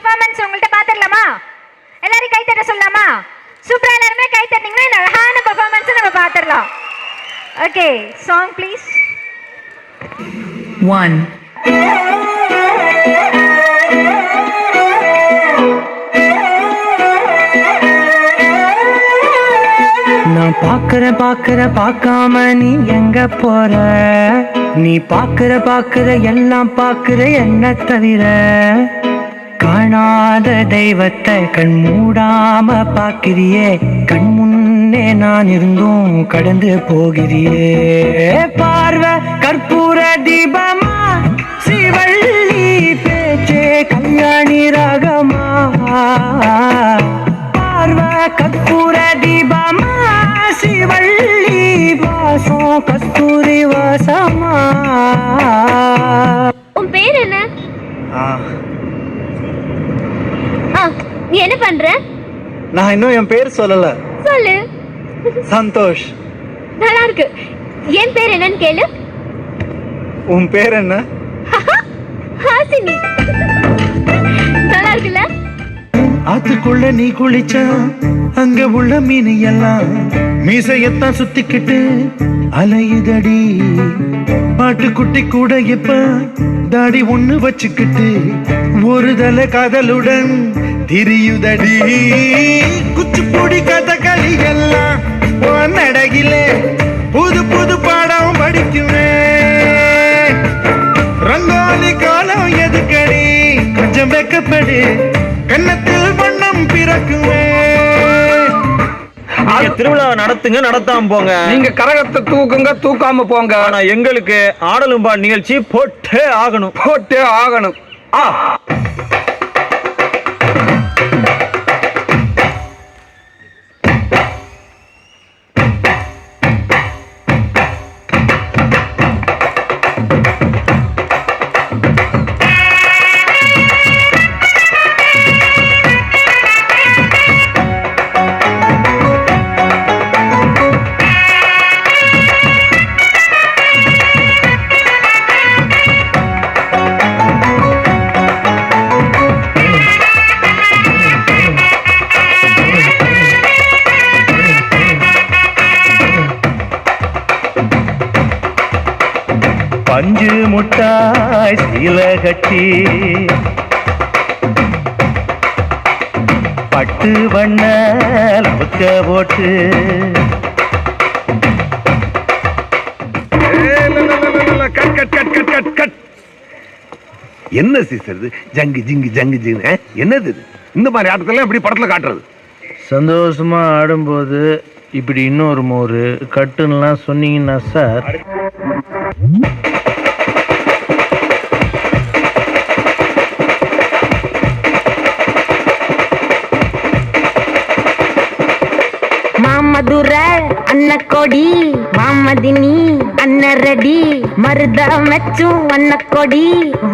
Performance உங்கள்கிட்ட பார்த்துடலாமா? எல்லாரும் கை தட்ட சொல்லலாமா? சூப்பரா எல்லாருமே கை தட்டிங்கன்னா இந்த அழகான பெர்ஃபார்மன்ஸை நம்ம பார்த்துடலாம். Okay, song please. 1 நான் பார்க்காம நீ எங்க போற? நீ பார்க்கிற எல்லாம் பார்க்கிற என்ன தவிர காணாத தெய்வத்தை கண் மூடாம பார்க்கிறியே. கண் முன்னே நான் இருந்தும் கடந்து போகிறியே. பார்வை கற்பூர தீபமா, ஸ்ரீவள்ளி பேச்சே கல்யாணி ராகமா. பார்வை கற்பூர தீபமா, ஸ்ரீவள்ளி வாசம் கஸ்தூரி வாசமா. உன் பேர் என்ன? நீ என்ன பண்ற? நான் இன்னும் என் பேர் சொல்லல. சொல்லு. சந்தோஷ். நல்லா இருக்கு. என் பேர் என்னன்னு கேளு. உன் பேர் என்ன? ஹாசினி. நல்லா இருக்குல்ல? ஆத்துக்குள்ள நீ குளிச்சா அங்க உள்ள மீன் எல்லாம் மீசையத்தான் சுத்திக்கிட்டு அலையுதடி. பாட்டுக்குட்டி கூட இப்ப தாடி ஒண்ணு வச்சுக்கிட்டு ஒரு தலை காதலுடன் திரியுதடி. குச்சிப்புடி கதகளி எல்லாம் நடகிலே புது புது பாடம் படிக்குமே. ரங்கோலி காலம் எதுக்கடி கொஞ்சம் வெக்கப்படு, கன்னத்தில் வண்ணம் பிறக்குமே. திருவிழாவை நடத்துங்க, நடத்தாம போங்க. நீங்க கரகத்தை தூக்குங்க, தூக்காம போங்க. ஆனா எங்களுக்கு ஆடலும் பாடு நிகழ்ச்சி போட்டே ஆகணும். பஞ்சு முட்டாய் சீல கட்டி பட்டு வண்ண லவுக்க போட்டு என்ன சீசர் ஜங்கு ஜிங்கு ஜங்கு ஜிங்கு என்னது இது? இந்த மாதிரி ஆட்டத்தெல்லாம் எப்படி படத்துல காட்டுறது? சந்தோஷமா ஆடும்போது இப்படி இன்னொரு மோரு கட்டுன்னெலாம் சொன்னீங்கன்னா சார். மாமதுர அன்ன கொடி வாமதினி அன்ன ரெடி மருத மெச்சு அன்ன கொடி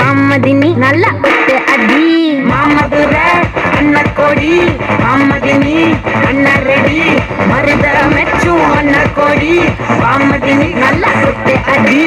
வாமதினி நல்ல அடி. மாமதுர அன்ன கொடி வாமதினி அன்ன ரெடி மருத மெச்சு அன்ன கொடி வாமதினி நல்ல அடி.